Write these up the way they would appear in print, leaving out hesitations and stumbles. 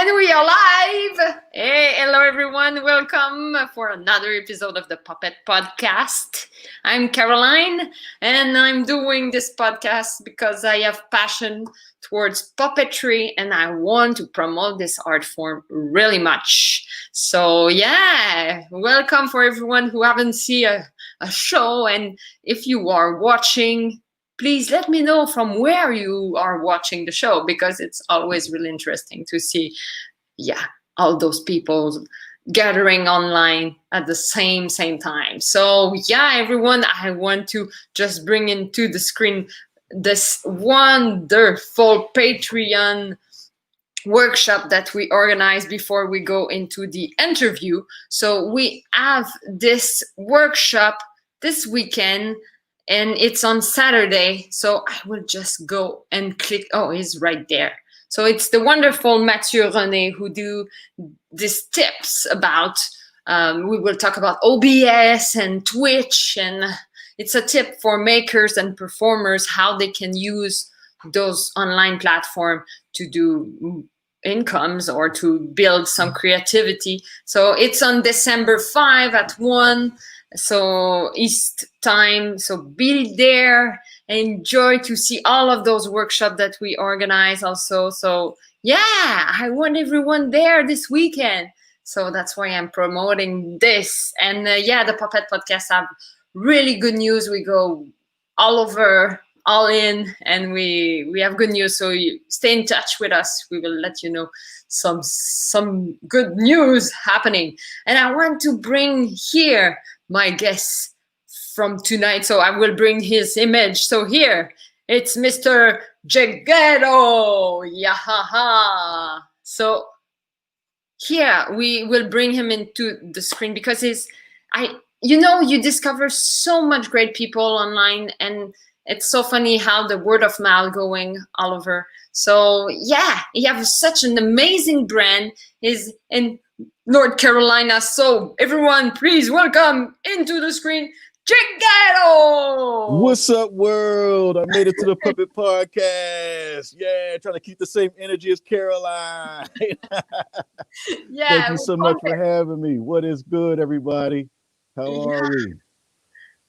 And we are live! Hey, hello everyone. Welcome for another episode of the Puppet Podcast. I'm Caroline, and I'm doing this podcast because I have passion towards puppetry and I want to promote this art form really much. So yeah, welcome for everyone who haven't seen a show, and if you are watching, please let me know from where you are watching the show, because it's always really interesting to see, all those people gathering online at the same time. So everyone, I want to just bring into the screen this wonderful Patreon workshop that we organized before we go into the interview. So we have this workshop this weekend, and it's on Saturday. So I will just go and click. Oh, he's right there. So it's the wonderful Mathieu René who do these tips about, we will talk about OBS and Twitch, and it's a tip for makers and performers how they can use those online platforms to do incomes or to build some creativity. So it's on December 5 at 1. So East time, so be there, enjoy to see all of those workshops that we organize also. So I want everyone there this weekend, so that's why I'm promoting this. And the Puppet Podcast have really good news. We go all over, all in, and we have good news. So you stay in touch with us. We will let you know some good news happening. And I want to bring here my guest from tonight. So I will bring his image. So here, it's Mr. Jeghetto. Yahaha. So here we will bring him into the screen because you discover so much great people online, and it's so funny how the word of mouth going all over. So he has such an amazing brand. He's in North Carolina. So everyone, please welcome into the screen, Jeghetto! What's up, world? I made it to the Puppet Podcast. Yeah, trying to keep the same energy as Caroline. Thank you so much for having me. What is good, everybody? How are we?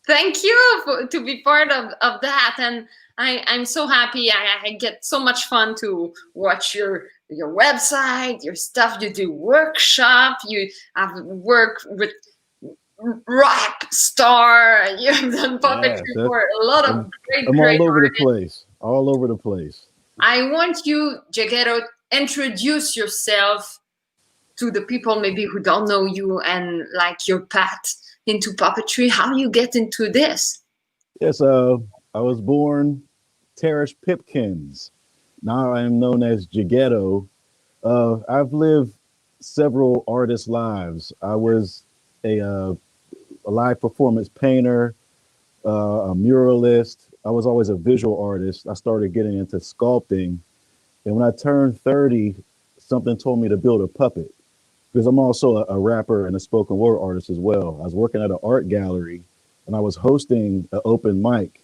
Thank you to be part of that, and I'm so happy. I get so much fun to watch your website, your stuff. You do workshop. You have worked with rock star. You've done puppetry for a lot of great. I'm all over the place. All over the place. I want you, Jeghetto, introduce yourself to the people maybe who don't know you and like your path into puppetry. How you get into this? Yes, I was born Terrence Pipkins. Now I am known as Jeghetto. I've lived several artist lives. I was a live performance painter, a muralist. I was always a visual artist. I started getting into sculpting. And when I turned 30, something told me to build a puppet, because I'm also a rapper and a spoken word artist as well. I was working at an art gallery and I was hosting an open mic.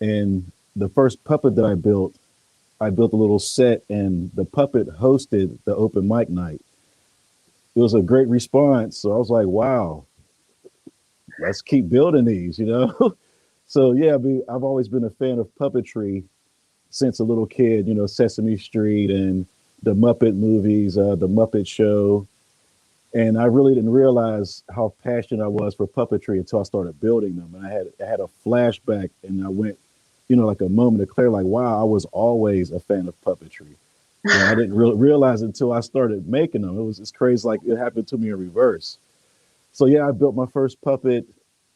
And the first puppet that I built a little set, and the puppet hosted the open mic night. It was a great response. So I was like, wow, let's keep building these, So I've always been a fan of puppetry since a little kid, Sesame Street and the Muppet movies, the Muppet Show. And I really didn't realize how passionate I was for puppetry until I started building them. And I had a flashback, and I went, like a moment of clarity, like, wow, I was always a fan of puppetry. And I didn't realize it until I started making them. It's crazy, like it happened to me in reverse. So I built my first puppet,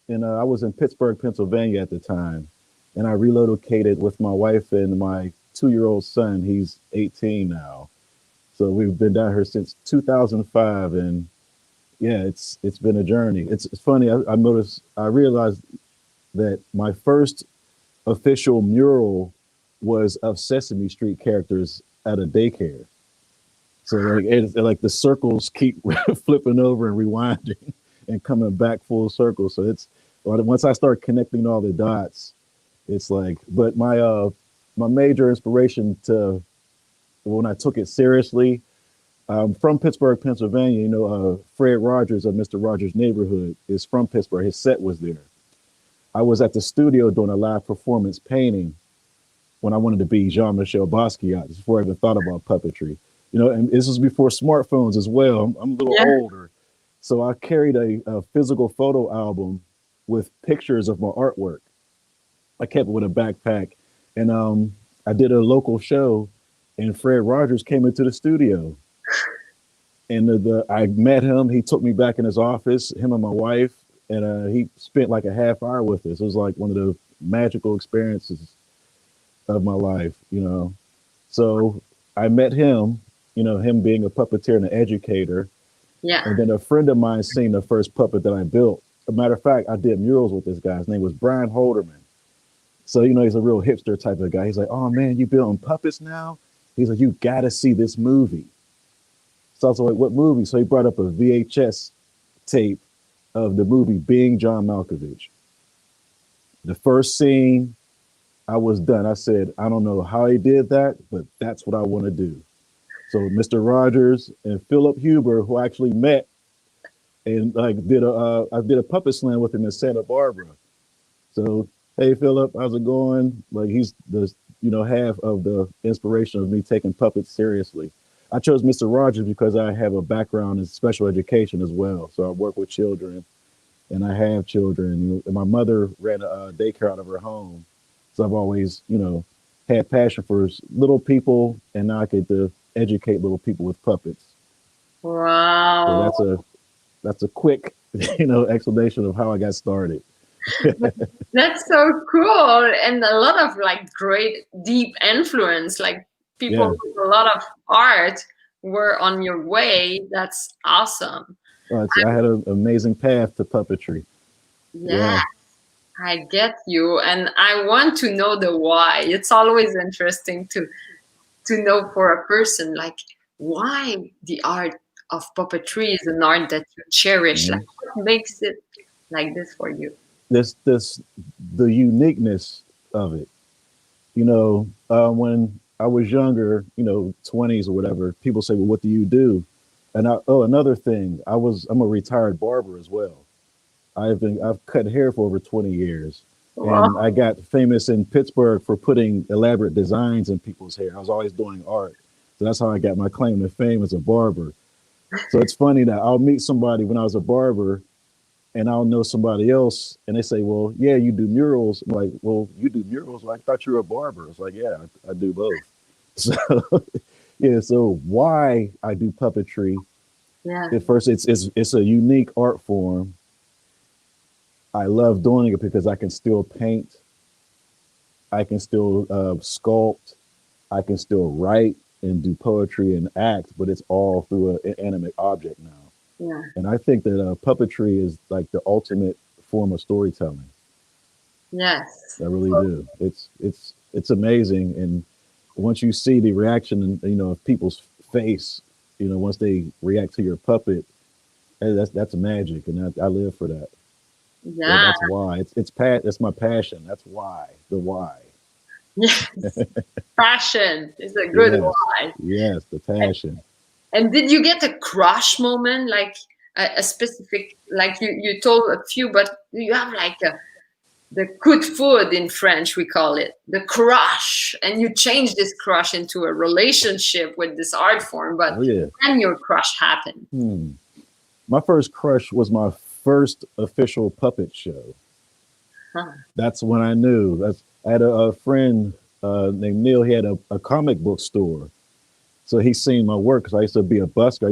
and I was in Pittsburgh, Pennsylvania at the time. And I relocated with my wife and my 2-year-old son. He's 18 now. So we've been down here since 2005, and it's been a journey. It's funny. I realized that my first official mural was of Sesame Street characters at a daycare. So like the circles keep flipping over and rewinding and coming back full circle. So once I start connecting all the dots, it's like. But my major inspiration to when I took it seriously, From Pittsburgh, Pennsylvania. Fred Rogers of Mr. Rogers' Neighborhood is from Pittsburgh. His set was there. I was at the studio doing a live performance painting when I wanted to be Jean-Michel Basquiat, before I even thought about puppetry. And this was before smartphones as well. I'm a little Yeah. older. So I carried a physical photo album with pictures of my artwork. I kept it with a backpack. And I did a local show, and Fred Rogers came into the studio. And I met him. He took me back in his office, him and my wife, and he spent like a half hour with us. It was like one of the magical experiences of my life. So I met him, him being a puppeteer and an educator. Yeah. And then a friend of mine seen the first puppet that I built. As a matter of fact, I did murals with this guy. His name was Brian Holderman. So, he's a real hipster type of guy. He's like, oh man, you building puppets now? He's like, you got to see this movie. So I was like, what movie? So he brought up a VHS tape of the movie Being John Malkovich. The first scene, I was done. I said, I don't know how he did that, but that's what I want to do. So Mr. Rogers and Philip Huber, who I actually met and I did a puppet slam with him in Santa Barbara. So, hey, Philip, how's it going? Like, he's the, half of the inspiration of me taking puppets seriously. I chose Mr. Rogers because I have a background in special education as well. So I work with children and I have children. And my mother ran a daycare out of her home. So I've always, had passion for little people, and now I get to educate little people with puppets. Wow. So that's a quick, explanation of how I got started. That's so cool. And a lot of like great deep influence, like people with a lot of art were on your way. That's awesome. I had an amazing path to puppetry. Yeah, I get you. And I want to know the why. It's always interesting to know for a person, like, why the art of puppetry is an art that you cherish. Mm-hmm. Like, what makes it like this for you? The uniqueness of it. When I was younger, 20s or whatever, people say, well, what do you do? And another thing, I'm a retired barber as well. I've cut hair for over 20 years. Wow. And I got famous in Pittsburgh for putting elaborate designs in people's hair. I was always doing art. So that's how I got my claim to fame as a barber. So it's funny that I'll meet somebody when I was a barber and I'll know somebody else and they say, well, yeah, you do murals. I'm like, well, you do murals? Well, I thought you were a barber. It's like, yeah, I do both. So, so why I do puppetry? Yeah. At first, it's a unique art form. I love doing it because I can still paint. I can still sculpt. I can still write and do poetry and act, but it's all through an inanimate object now. Yeah. And I think that puppetry is like the ultimate form of storytelling. Yes. I really do. It's amazing. And once you see the reaction, of people's face, once they react to your puppet, that's magic, and I live for that. Yeah. So that's why it's my passion. That's why the why. Yes. Passion is a good why. Yes, the passion. And did you get a crush moment, like a specific, like you told a few, but you have like the coup de foudre in French, we call it, the crush, and you change this crush into a relationship with this art form, but when your crush happened? My first crush was my first official puppet show. Huh. That's when I knew. I had a friend named Neil. He had a comic book store. So he's seen my work because I used to be a busker.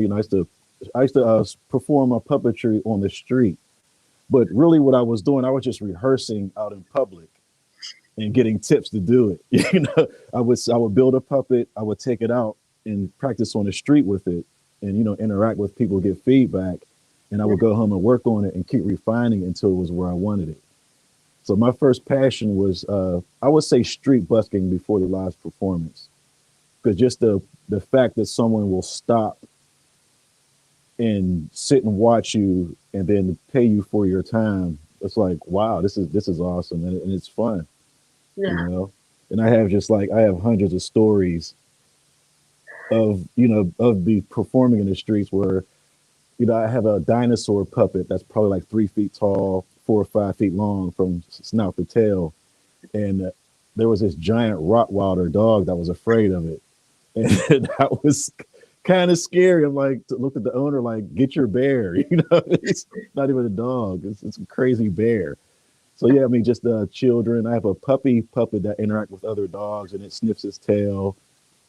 I used to perform my puppetry on the street. But really what I was doing, I was just rehearsing out in public and getting tips to do it. I would build a puppet. I would take it out and practice on the street with it and, interact with people, get feedback. And I would go home and work on it and keep refining it until it was where I wanted it. So my first passion was, I would say street busking before the live performance. Because just the fact that someone will stop and sit and watch you and then pay you for your time, it's like, wow, this is awesome. And it's fun, And I have hundreds of stories of be performing in the streets where, I have a dinosaur puppet that's probably like 3 feet tall, 4 or 5 feet long from snout to tail. And there was this giant Rottweiler dog that was afraid of it. And that was kind of scary. I'm like, looked at the owner like, get your bear. It's not even a dog. It's a crazy bear. So yeah, I mean, just children. I have a puppet that interact with other dogs, and it sniffs its tail.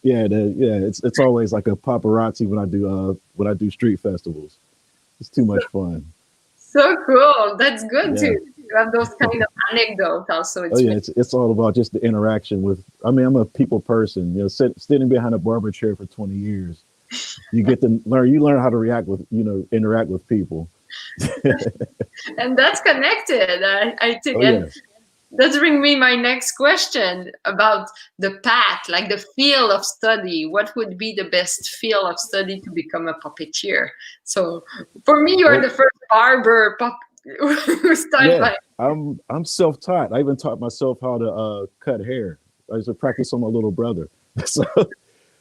Yeah, it's always like a paparazzi when I do street festivals. It's too much fun. So cool. That's good Yeah. too. You have those kind of anecdotes also. Oh yeah, it's all about just the interaction with. I mean, I'm a people person. Sitting behind a barber chair for 20 years, you get to learn. You learn how to interact with people. And that's connected. I think. Oh And yeah. that brings me my next question about the path, like the field of study. What would be the best field of study to become a puppeteer? So for me, you're Well, the first barber who started yeah. by. I'm self-taught. I even taught myself how to cut hair. I used to practice on my little brother. So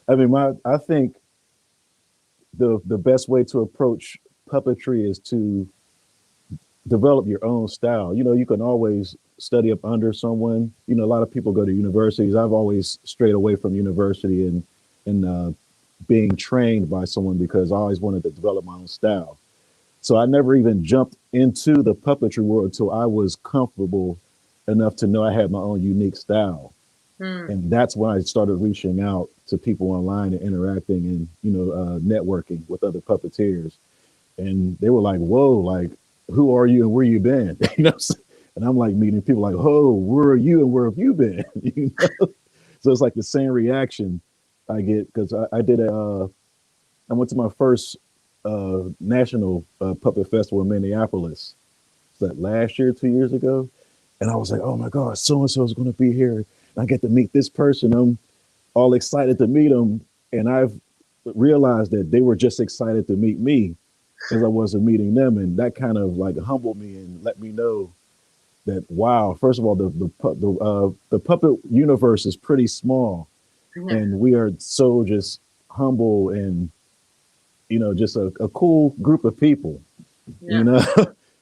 I mean, I think the best way to approach puppetry is to develop your own style. You can always study up under someone. A lot of people go to universities. I've always strayed away from university and being trained by someone because I always wanted to develop my own style. So I never even jumped into the puppetry world until I was comfortable enough to know I had my own unique style. Hmm. And that's when I started reaching out to people online and interacting and, networking with other puppeteers. And they were like, whoa, like, who are you and where you been? And I'm like meeting people like, oh, where are you and where have you been? So it's like the same reaction I get because I went to my first national puppet festival in Minneapolis. Was that last year, 2 years ago? And I was like, oh my God, so and so is going to be here. And I get to meet this person. I'm all excited to meet them. And I've realized that they were just excited to meet me as I wasn't meeting them. And that kind of like humbled me and let me know that, wow, first of all, the puppet universe is pretty small. Yeah. And we are so just humble and, just a cool group of people, Yeah.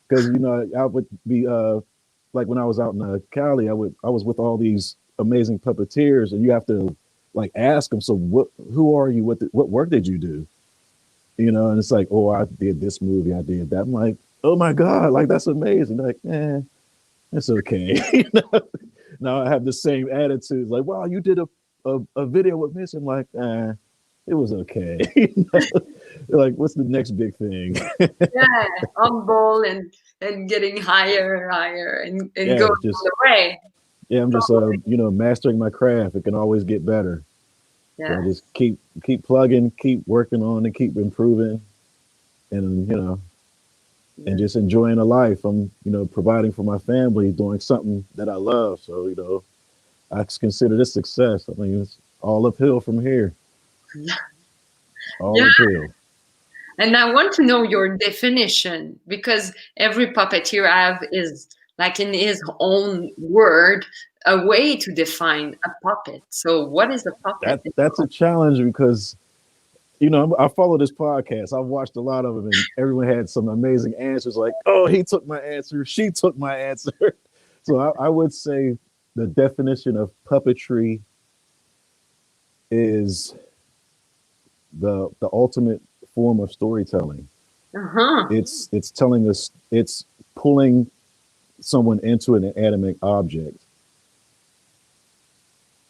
because, I would be like when I was out in Cali, I was with all these amazing puppeteers and you have to like ask them, so who are you? What work did you do? And it's like, oh, I did this movie, I did that. I'm like, oh my God, like that's amazing. They're like, it's okay. Now I have the same attitude, like, wow, you did a video with Missy. I'm like, it was okay. Like, what's the next big thing? Yeah, humble and getting higher and higher and Yeah, going just all the way. yeah, I'm just mastering my craft. It can always get better. So I Yeah. just keep plugging, keep working on it, keep improving, and and just enjoying a life. I'm providing for my family, doing something that I love. So I consider this success. I mean, it's all uphill from here. All Yeah. uphill. And I want to know your definition because every puppeteer have is like in his own word a way to define a puppet. So what is a puppet? That's a challenge because I follow this podcast. I've watched a lot of them, and everyone had some amazing answers. Like, oh, he took my answer, she took my answer. So I would say the definition of puppetry is the ultimate form of storytelling. Uh-huh. It's telling us, it's pulling someone into an inanimate object.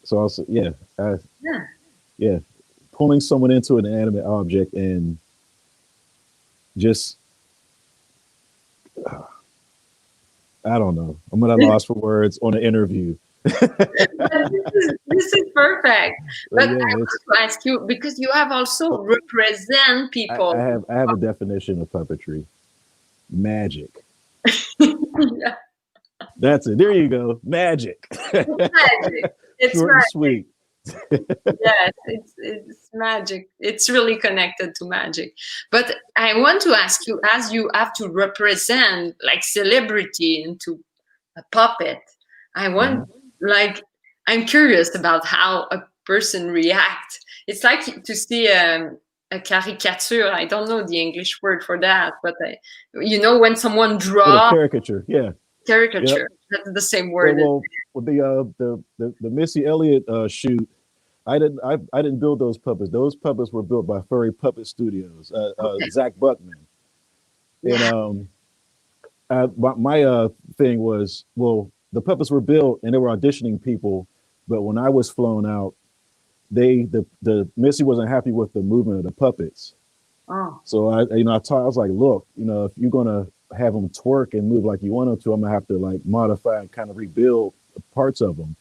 So I'll say, Yeah. yeah, pulling someone into an inanimate object and just, I don't know. I'm at a loss for words on an interview. This is perfect. But I Yeah, want to ask you because you have also represent people. I have a definition of puppetry: magic. Yeah, That's it. There you go, magic. it's magic. It's Short and magic. sweet. Yes, it's magic. It's really connected to magic. But I want to ask you, as you have to represent like celebrity into a puppet, I want like I'm curious about how a person react It's like to see a caricature. I don't know the English word for that, but when someone With a draw caricature, yeah, yep. caricature, that's the same Well, word. well, with the Missy Elliott shoot, I didn't build those puppets. Those puppets were built by Furry Puppet Studios, Okay. Zach Buckman, and Yeah. my thing was, well, the puppets were built and they were auditioning people, but when I was flown out, the Missy wasn't happy with the movement of the puppets. Oh. So I was like, look, if you're gonna have them twerk and move like you want them to, I'm gonna have to like modify and kind of rebuild parts of them.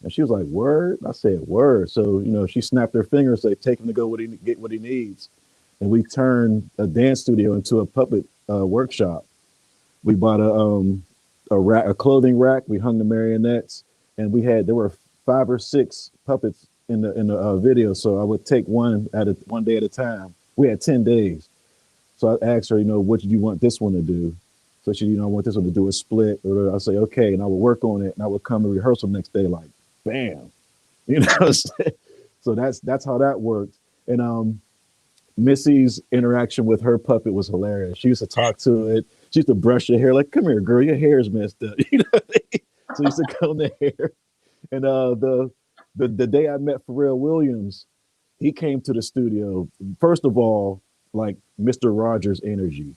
And she was like, word? I said, word. So, she snapped her fingers, say, take him to go get what he needs. And we turned a dance studio into a puppet workshop. We bought a clothing rack. We hung the marionettes, and there were 5 or 6 puppets in the video. So I would take one day at a time. We had 10 days. So I asked her, what did you want this one to do? So she, I want this one to do a split. Or I say, okay, and I would work on it, and I would come to rehearsal next day, like, bam, So that's how that worked. And Missy's interaction with her puppet was hilarious. She used to talk to it. She used to brush your hair, like, come here, girl, your hair's messed up. So she used to comb the hair. And the day I met Pharrell Williams, he came to the studio. First of all, like Mr. Rogers energy.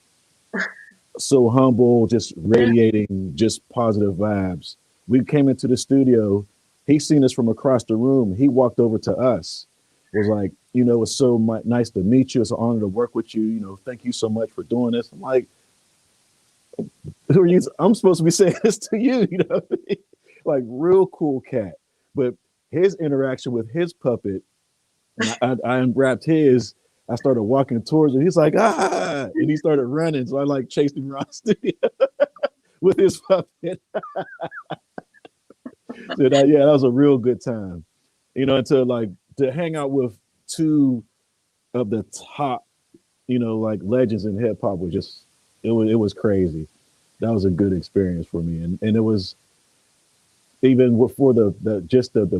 So humble, just radiating just positive vibes. We came into the studio. He seen us from across the room. He walked over to us. Was like, it's so nice to meet you. It's an honor to work with you. Thank you so much for doing this. I'm like, who are you? I'm supposed to be saying this to you. Like real cool cat. But his interaction with his puppet, and I unwrapped his. I started walking towards him. He's like, and he started running. So I like chased him around the studio with his puppet. So that was a real good time. To hang out with 2 of the top, like legends in hip hop was just it was crazy. That was a good experience for me. And it was even for the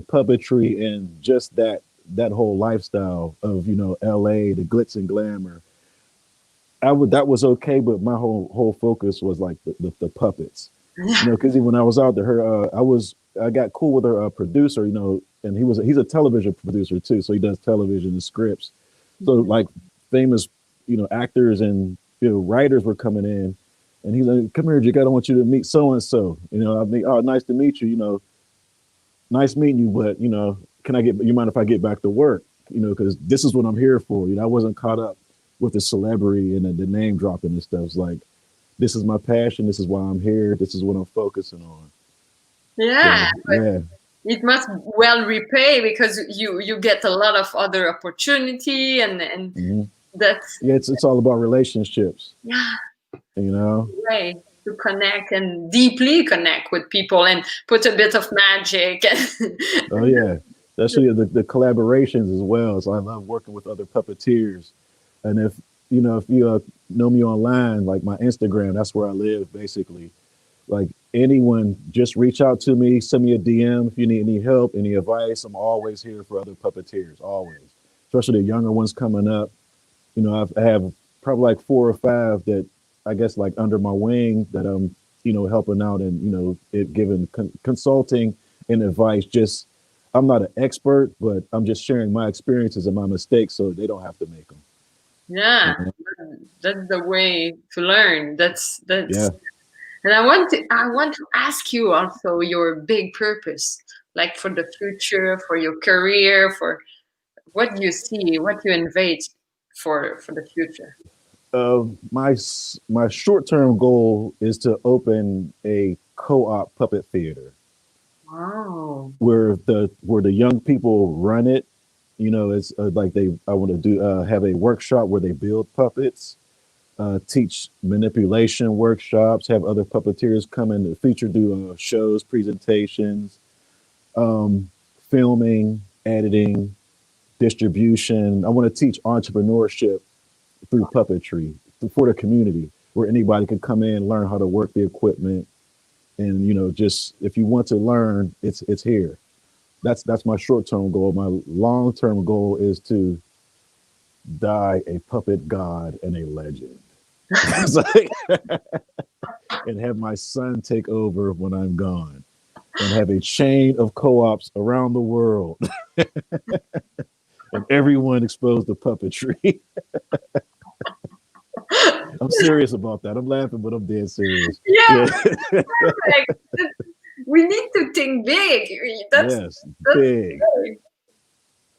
puppetry and just that whole lifestyle of, LA, the glitz and glamour. That was okay, but my whole focus was like the puppets. Because even when I was out there, I got cool with her producer, and he's a television producer too, so he does television and scripts. So like famous, actors and writers were coming in, and he's like, "Come here, Jeghetto, I want you to meet so and so." I mean, "Oh, nice to meet you. Nice meeting you, but you mind if I get back to work? Because this is what I'm here for." I wasn't caught up with the celebrity and the name dropping and stuff. It's like, this is my passion. This is why I'm here. This is what I'm focusing on. Yeah. So, yeah. It must well repay because you get a lot of other opportunity and Mm-hmm. that's It's all about relationships. yeah. Way to connect and deeply connect with people and put a bit of magic. Oh yeah, especially the collaborations as well. So I love working with other puppeteers. And if you know me online, like my Instagram, that's where I live basically. Like anyone, just reach out to me, send me a DM if you need any help, any advice. I'm always here for other puppeteers, always. Especially the younger ones coming up. I have probably like 4 or 5 that I guess like under my wing that I'm, helping out and, giving consulting and advice. Just, I'm not an expert, but I'm just sharing my experiences and my mistakes so they don't have to make them. Yeah, that's the way to learn. That's Yeah. And I want to ask you also your big purpose, like for the future, for your career, for what you see, what you envision for the future. My short term goal is to open a co-op puppet theater Wow. where the young people run it. It's like I want to do have a workshop where they build puppets, teach manipulation workshops, have other puppeteers come in the feature, do shows, presentations, filming, editing, distribution. I want to teach entrepreneurship through puppetry for the community, where anybody can come in, learn how to work the equipment, and just if you want to learn, it's here. That's my short-term goal. My long-term goal is to die a puppet god and a legend. It's like, and have my son take over when I'm gone, and have a chain of co-ops around the world, and everyone exposed to puppetry. I'm serious about that. I'm laughing, but I'm dead serious. Yeah, Yeah. perfect. We need to think big. That's Yes, big.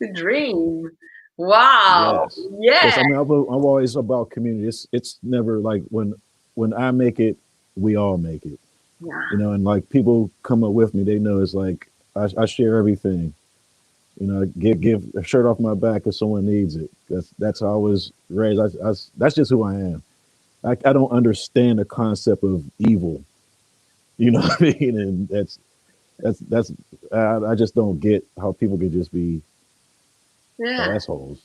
the dream. Wow. Yes. Yes. I Yeah. mean, I'm always about community. It's never like when I make it, we all make it. Yeah. You know, and like people come up with me, they know it's like I share everything. You know, give a shirt off my back if someone needs it. That's how I was raised. That's just who I am. I don't understand the concept of evil. You know what I mean? And that's I just don't get how people can just be Yeah. assholes.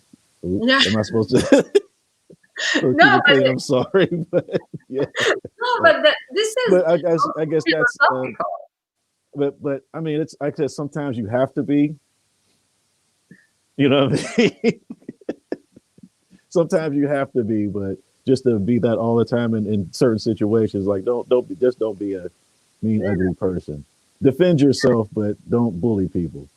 Oops, Yeah. am I supposed to? No, but I'm sorry, but yeah. no, but this is But I guess that's philosophical. but I mean it's I guess sometimes you have to be. You know what I mean? Sometimes you have to be, but just to be that all the time in certain situations, like don't be a mean ugly person. Defend yourself, but don't bully people.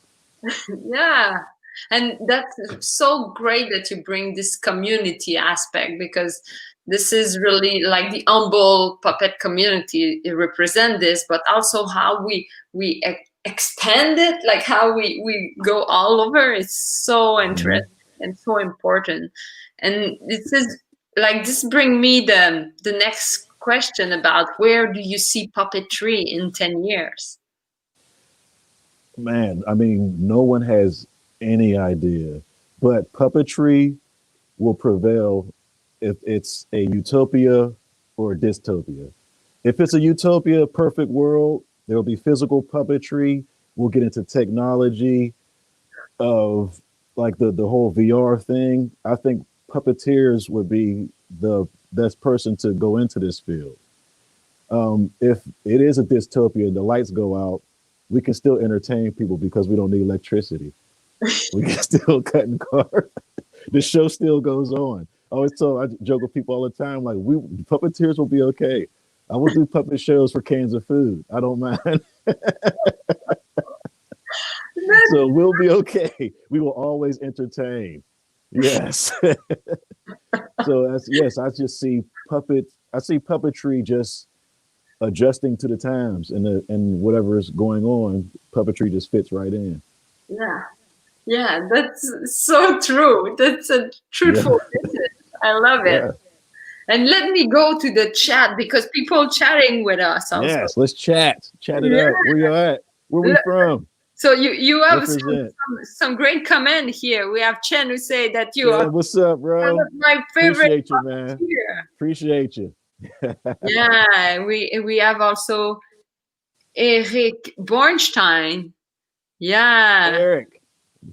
Yeah. And that's so great that you bring this community aspect, because this is really like the humble puppet community. It represent this, but also how we extend it, like how we go all over. It's so Hmm. interesting and so important. And this is like this bring me the next question about where do you see puppetry in 10 years? Man, I mean, no one has any idea, but puppetry will prevail if it's a utopia or a dystopia. If it's a utopia, perfect world, there'll be physical puppetry. We'll get into technology of like the whole VR thing. I think puppeteers would be the best person to go into this field. If it is a dystopia, the lights go out, we can still entertain people because we don't need electricity. We can still cut and carve. The show still goes on. I joke with people all the time, like we puppeteers will be okay. I will do puppet shows for cans of food. I don't mind. So we'll be okay. We will always entertain. Yes. So that's yes, I just see puppets. I see puppetry just adjusting to the times and whatever is going on. Puppetry just fits right in. Yeah. Yeah, that's so true. That's a Yeah. truthful message. I love it. Yeah. And let me go to the chat because people chatting with us also. Yes. Let's chat. Chat it Yeah. up. Where you at? Where we from? So you have Represent. some great comment here. We have Chen who say that you Yeah. are What's up, one bro? of my favorite Appreciate you, man. here. Appreciate you. Yeah, we have also Eric Bornstein. Yeah, Eric.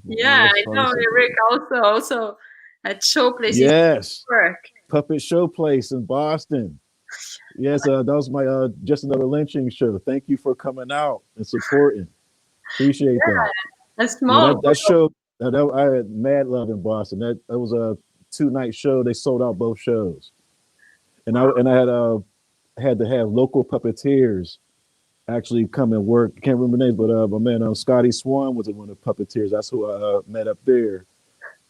yeah, I know Awesome. Eric also at showplaces Yes. work. Puppet Show Place in Boston. Yes, that was my Just Another Lynching show. Thank you for coming out and supporting. Appreciate that. A Yeah, small that show I had mad love in Boston. That was a 2 night show. They sold out both shows, and I had to have local puppeteers actually come and work. I can't remember names, but my man Scotty Swan was one of the puppeteers. That's who I met up there,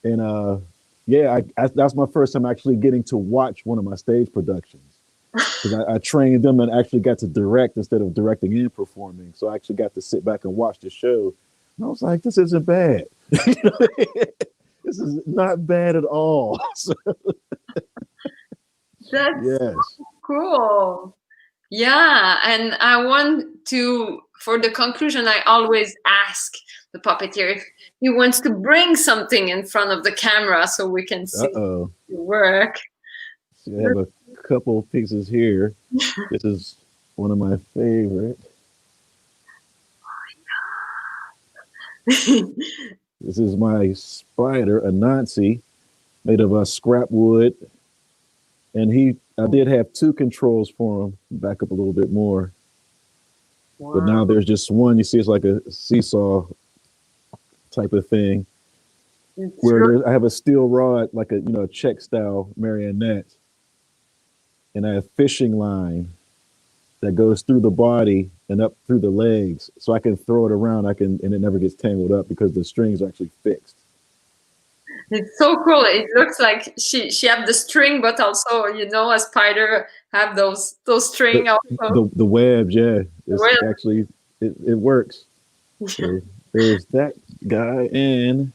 and yeah, that's my first time actually getting to watch one of my stage productions because I trained them and actually got to direct instead of directing and performing. So I actually got to sit back and watch the show. And I was like, this isn't bad. This is not bad at all. So, that's yes. cool. Yeah, and I want to, for the conclusion, I always ask the puppeteer if he wants to bring something in front of the camera so we can see Uh-oh. the work. So I have a couple pieces here. This is one of my favorite. This is my spider, a Nazi, made of a scrap wood. And I did have two controls for him. Back up a little bit more. But now Wow. there's just one. You see, it's like a seesaw type of thing, It's where really, I have a steel rod, like a a Czech style marionette, and I have fishing line that goes through the body and up through the legs, so I can throw it around. I can, and it never gets tangled up because the strings are actually fixed. it's so cool. It looks like she have the string, but also a spider have those string The also. the webs, yeah, it's Well, actually it works. So there's that guy, and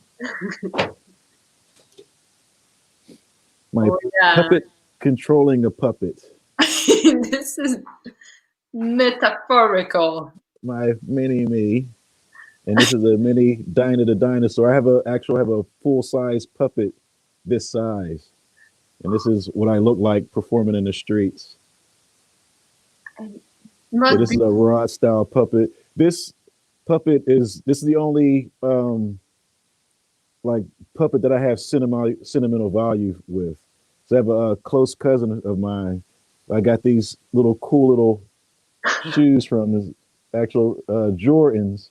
my oh yeah, puppet controlling a puppet. this is metaphorical. My mini me, and this is a mini Dinah the dinosaur. I have a full size puppet this size, and this is what I look like performing in the streets. So Must this be is a rod style puppet. This is the only like puppet that I have sentimental value with. So I have a close cousin of mine. I got these little cool little shoes from his actual Jordans.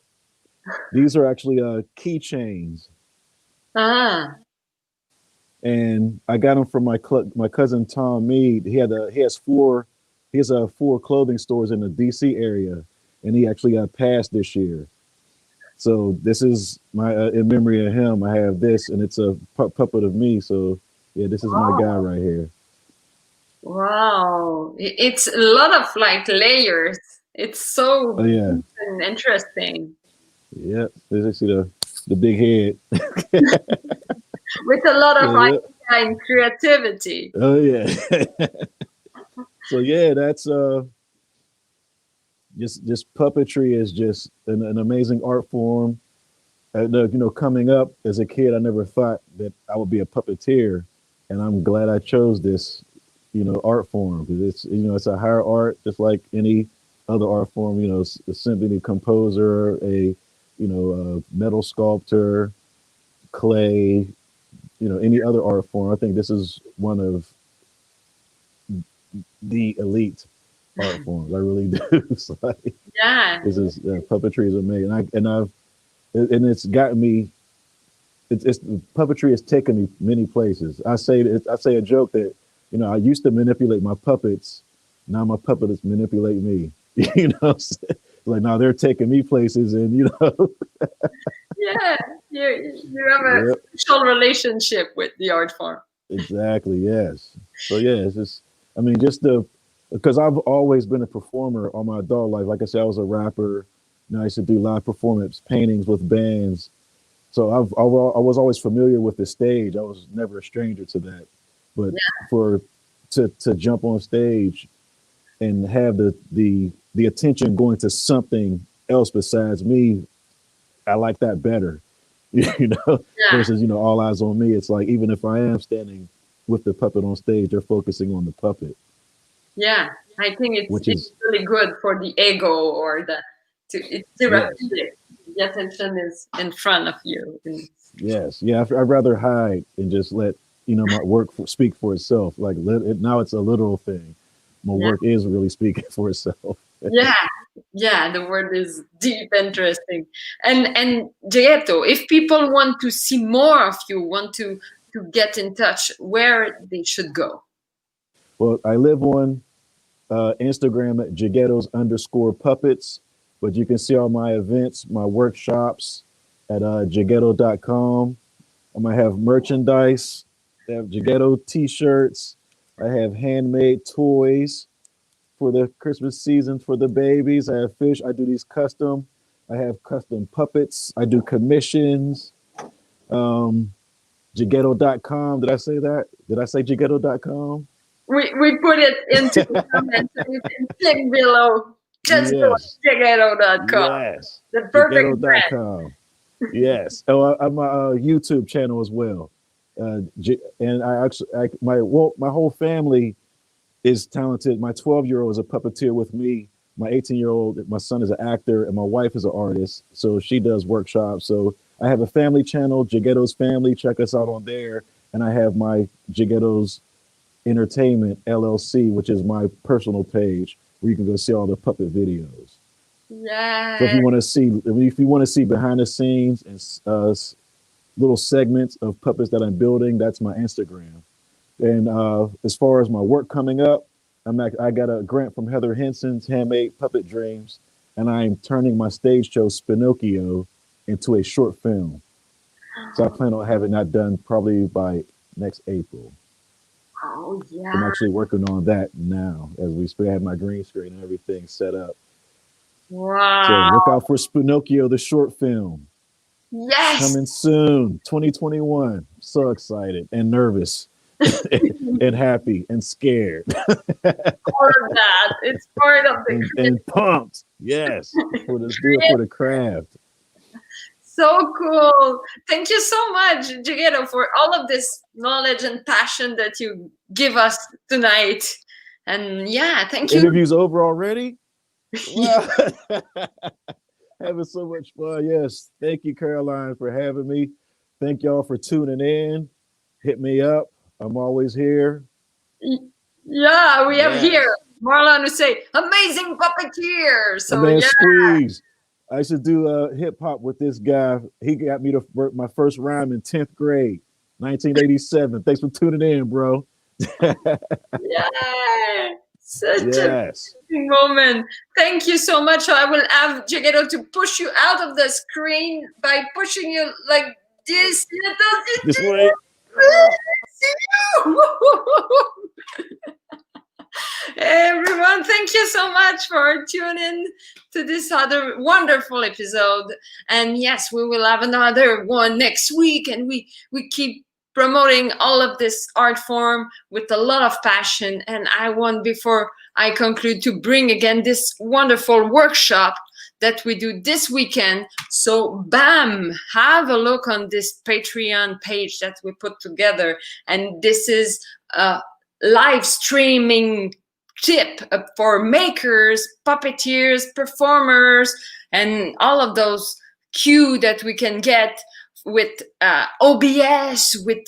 These are actually keychains, ah and I got them from my cousin Tom Mead. He has four clothing stores in the DC area, and he actually got passed this year. So this is my in memory of him. I have this, and it's a puppet of me. So yeah, this is my guy wow. right here. Wow, it's a lot of like layers. It's Oh so yeah, deep and interesting yeah. There's actually the big head. with a lot of So yeah. idea and creativity. Oh yeah. So yeah, that's just puppetry is just an amazing art form. Coming up as a kid, I never thought that I would be a puppeteer, and I'm glad I chose this, art form, because it's a higher art, just like any other art form. A symphony composer, a metal sculptor, clay, any other art form. I think this is one of the elite art forms. I really do. It's like, Yeah, this is puppetry is amazing, and it's gotten me. It's puppetry has taken me many places. I say a joke that I used to manipulate my puppets. Now my puppets manipulate me. Like now they're taking me places, and yeah. You have a yep, special relationship with the art form. exactly, yes. So yeah, it's just I mean just the because I've always been a performer all my adult life. Like I said, I was a rapper. I used to do live performance paintings with bands. So I was always familiar with the stage. I was never a stranger to that. But for to jump on stage and have the attention going to something else besides me, I like that better. Yeah, Versus all eyes on me. It's like even if I am standing with the puppet on stage, they're focusing on the puppet, yeah. I think which it's is really good for the ego or it's yes, therapeutic. The attention is in front of you. And yes, yeah. I'd rather hide and just let my work speak for itself. Like now, it's a literal thing. My yeah, work is really speaking for itself. yeah, yeah. The word is deep, interesting. And Jeghetto, if people want to see more of you, want to get in touch, where they should go. Well, I live on Instagram at Jeghettos_puppets, but you can see all my events, my workshops at Jeghetto.com. I'm gonna have merchandise. I have Jeghetto t-shirts. I have handmade toys for the Christmas season for the babies. I have fish. I do these custom. I have custom puppets. I do commissions. Um, Jeghetto.com. Did I say that? Did I say Jeghetto.com? We put it into the comments. So you can click below. Just go Yes. to Jeghetto.com. Yes. The perfect brand. Jeghetto.com. Yes. Oh, I'm my YouTube channel as well. And my whole family is talented. My 12-year-old is a puppeteer with me. My 18-year-old, my son is an actor, and my wife is an artist. So she does workshops. So I have a family channel, Jeghetto's Family. Check us out on there. And I have my Jeghetto's Entertainment LLC, which is my personal page where you can go see all the puppet videos. So Yeah. if you want to see behind the scenes and little segments of puppets that I'm building, that's my Instagram. And as far as my work coming up, I got a grant from Heather Henson's Handmade Puppet Dreams, and I'm turning my stage show Spinocchio into a short film. So I plan on having that done probably by next April. Oh So I'm yeah. actually working on that now as we speak. I have my green screen and everything set up. So Wow. look out for Spinocchio, the short film, Yes. coming soon, 2021. So excited and nervous and happy and scared All of that. It's part of the and pumped. Yes, for this do it creative. for the craft. So cool. Thank you so much, Jeghetto, for all of this knowledge and passion that you give us tonight. And yeah, The thank you. interview's over already. Wow. Having so much fun. Yes. Thank you, Caroline, for having me. Thank y'all for tuning in. Hit me up. I'm always here. Yeah, we have here Yes. Marlon who say amazing puppeteer. My So man yeah, Squeeze. I used to do hip hop with this guy. He got me to work my first rhyme in 10th grade, 1987. Thanks for tuning in, bro. yeah, such a Yes. moment. Thank you so much. I will have Jeghetto to push you out of the screen by pushing you like this. This way. Oh. Everyone, thank you so much for tuning to this other wonderful episode. And yes, we will have another one next week. And we keep promoting all of this art form with a lot of passion. And I want, before I conclude, to bring again this wonderful workshop that we do this weekend. So bam, have a look on this Patreon page that we put together. And this is live streaming tip for makers, puppeteers, performers, and all of those cue that we can get with OBS, with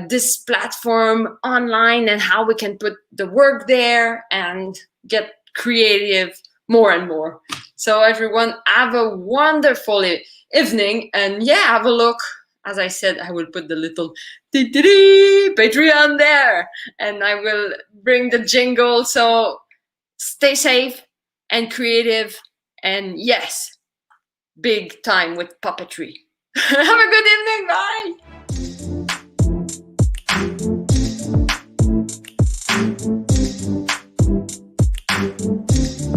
this platform online, and how we can put the work there and get creative more and more. So everyone, have a wonderful evening, and yeah, have a look. As I said, I will put the little Patreon there, and I will bring the jingle. So stay safe and creative, and yes, big time with puppetry. Have a good evening. Bye.